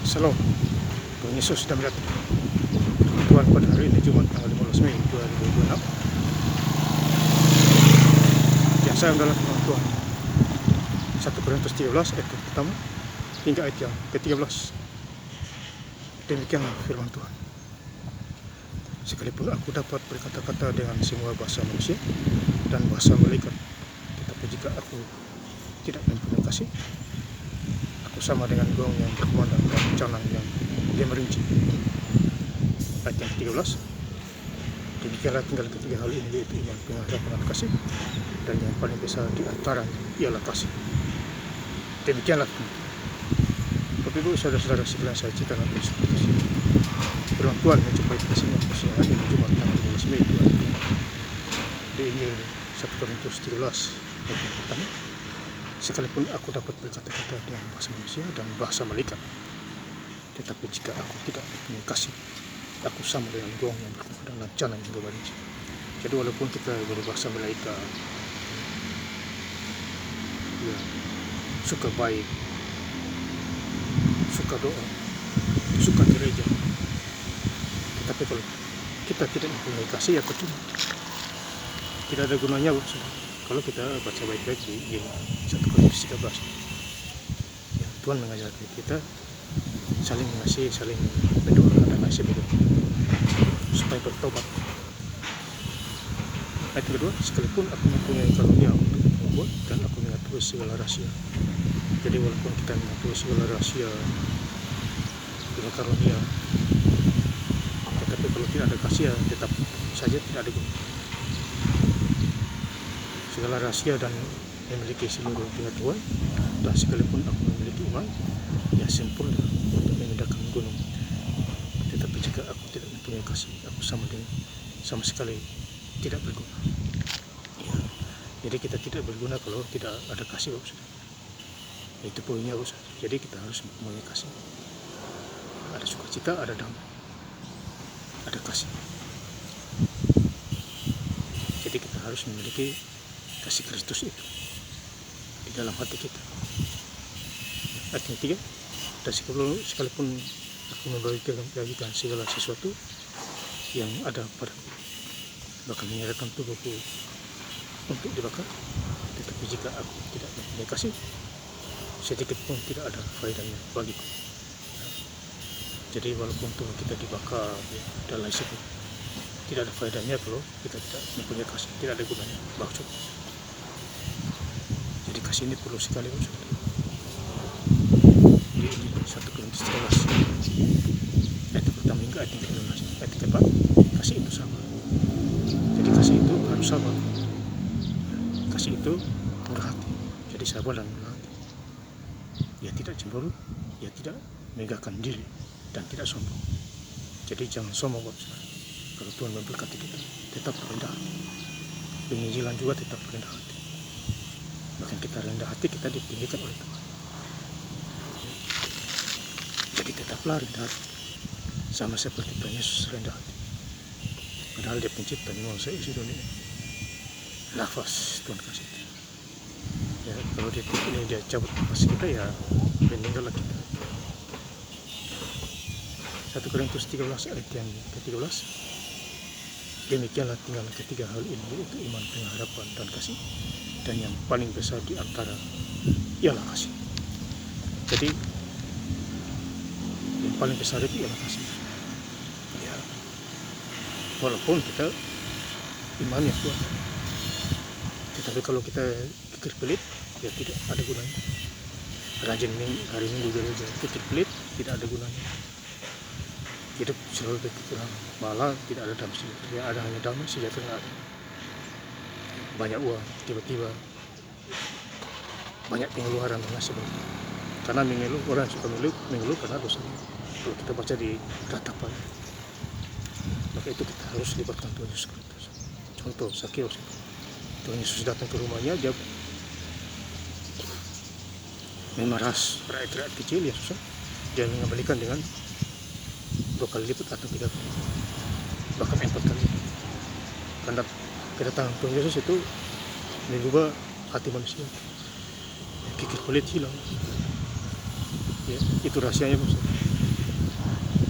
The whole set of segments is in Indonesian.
Shalom, Tuhan Yesus sudah melihat Tuhan pada hari ini Jumat tanggal 15 Mei 2026. Yang saya adalah firman Tuhan 1 Korintus 13 ayat yang pertama hingga ayat yang ke-13. Demikianlah firman Tuhan. Sekalipun aku dapat berkata-kata dengan semua bahasa manusia dan bahasa malaikat, tetapi jika aku tidak mempunyai kasih, aku sama dengan gong yang berkumandang dan canang yang dia merinci. Ayat yang ke-13. Demikianlah tinggal ketiga hal ini, yaitu iman, pengharapan, dan kasih. Dan yang paling besar di antara ialah kasih. Demikianlah Bapak Ibu saudara-saudara sekalian, saya cita nanti seperti ini. Firman Tuhan mencapai kasihnya hari ini Jumat tanggal 15 Mei 2026. Di Injil 1 Korintus 13 ayat yang pertama. Sekalipun aku dapat berkata-kata dengan bahasa manusia dan bahasa malaikat, tetapi jika aku tidak mempunyai kasih, aku sama dengan gong yang berkumandang dan canang yang berbaris. Jadi walaupun kita berbahasa malaikat, ya, suka baik, suka doa, suka gereja, tetapi kalau kita tidak mempunyai kasih, ya percuma. Tidak ada gunanya, kalau kita baca baik-baik di 1 Korintus 13. Ya, Tuhan mengajarkan kita saling mengasihi, saling mendoakan dan kasih begitu, supaya bertobat. Ayat kedua, sekalipun aku mempunyai karunia untuk membuat dan aku mengetahui segala rahasia. Jadi walaupun kita mengetahui segala rahasia, punya karunia, tetapi kalau tidak ada kasih, ya tetap saja tidak ada guna. Segala rahasia dan memiliki seluruh pengetahuan, dan sekalipun aku memiliki iman yang sempurna untuk memindahkan gunung, tetapi jika aku tidak mempunyai kasih, aku sama sekali tidak berguna. Ya, jadi kita tidak berguna kalau tidak ada kasih, Bapak. Itu poinnya, Bapak. Jadi kita harus mempunyai kasih. Ada sukacita, ada damai, ada kasih. Jadi kita harus memiliki kasih Kristus itu di dalam hati kita. Ayat ketiga, dan sekalipun aku membagikan segala sesuatu yang ada padaku, bahkan menyerahkan tubuhku untuk dibakar, tetapi jika aku tidak mempunyai kasih, sedikit pun tidak ada faedahnya bagiku. Jadi walaupun tubuh kita dibakar dan lain sebagainya, tidak ada faedahnya kalau kita tidak mempunyai kasih, tidak ada gunanya. Maksud, jadi kasih ini perlu sekali, maksud. Di 1 Korintus 13 ayat pertama hingga ayat 15. Ayat keempat, kasih itu sama. Jadi kasih itu harus sabar. Kasih itu murah hati. Jadi sabar dan murah hati. Ia tidak cemburu, ia tidak megahkan diri, dan tidak sombong. Jadi jangan sombong, Bapak. Kalau Tuhan memberkati kita, tetap rendah hati. Penginjilan juga tetap rendah hati. Bahkan kita rendah hati, kita ditinggikan oleh Tuhan. Jadi tetaplah rendah hati, sama seperti Tuhan Yesus rendah hati. Padahal dia pencipta manusia isi dunia. Nafas Tuhan kasih. Ya, kalau dia cabut nafas kita, ya meninggallah kita. 1 Korintus 13 ayat yang ke-13. Demikianlah tinggal ketiga hal ini, yaitu iman, pengharapan, dan kasih. Dan yang paling besar di antara ialah kasih. Jadi yang paling besar itu ialah kasih. Ya, walaupun kita imannya kuat, tetapi kalau kita pikir pelit, ya tidak ada gunanya. Rajin hari Minggu gereja, pikir pelit, tidak ada gunanya. Hidup selalu berpikiran malah tidak ada damai sejahtera, ada hanya damai sejahtera. Banyak uang, tiba-tiba banyak pengeluaran dan sebagainya. Karena mengeluh, orang suka mengeluh karena dosa. Kalau kita baca di ratapan, maka itu kita harus libatkan Tuhan Yesus Kristus. Contoh Sakeus, Tuhan Yesus datang ke rumahnya, dia memeras rakyat kecil yang susah, dia mengembalikan dengan 2 kali lipat atau 3 kali, bahkan 4 kali. Karena kedatangan Tuhan Yesus itu mengubah hati manusia, kikir pelit hilang. Ya, itu rahasianya, Bapak.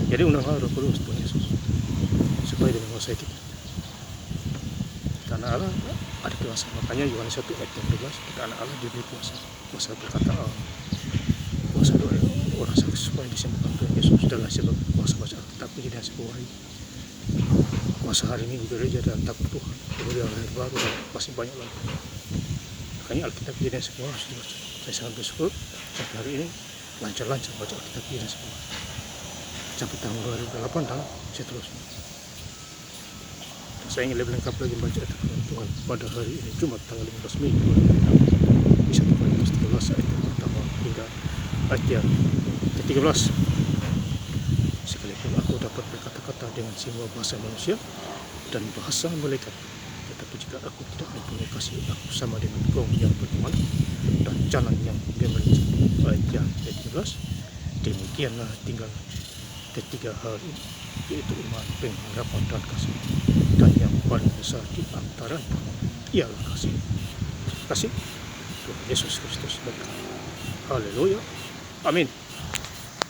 Jadi undanglah Roh Kudus Tuhan Yesus supaya dia menguasai kita. Karena Allah ada kuasa. Makanya Yohanes 1 ayat 12, kita anak Allah diberi kuasa. Kuasa perkataan, kuasa doa orang sakit supaya disembuhkan Tuhan Yesus dengan sebab kuasa baca Alkitab jadi sebuah hari. Kuasa hari ini juga jadi dalam takut Tuhan. Kemudian lahir baru dan masih banyak lagi. Makanya Alkitab jadi sebuah harus dibaca. Saya sangat bersyukur sampai hari ini lancar-lancar baca Alkitab jadi sebuah. Sampai tahun 2008 dan seterusnya. Saya ingin lebih lengkap lagi baca firman Tuhan pada hari ini Jumat tanggal 15 Mei 2006 di 1 Korintus 13 ayat yang pertama hingga ayat yang ke-13. Sekalipun aku dapat berkata-kata dengan semua bahasa manusia dan bahasa malaikat, tetapi jika aku tidak mempunyai kasih, aku sama dengan gong yang bergema dan jalan yang gemericik. Ayat yang ke-13. Demikianlah tinggal ketiga hal ini, yaitu iman, pengharapan, dan kasih. Dan yang paling besar di antaranya ialah kasih. Kasih Tuhan Yesus Kristus berkata. Haleluya. Amin.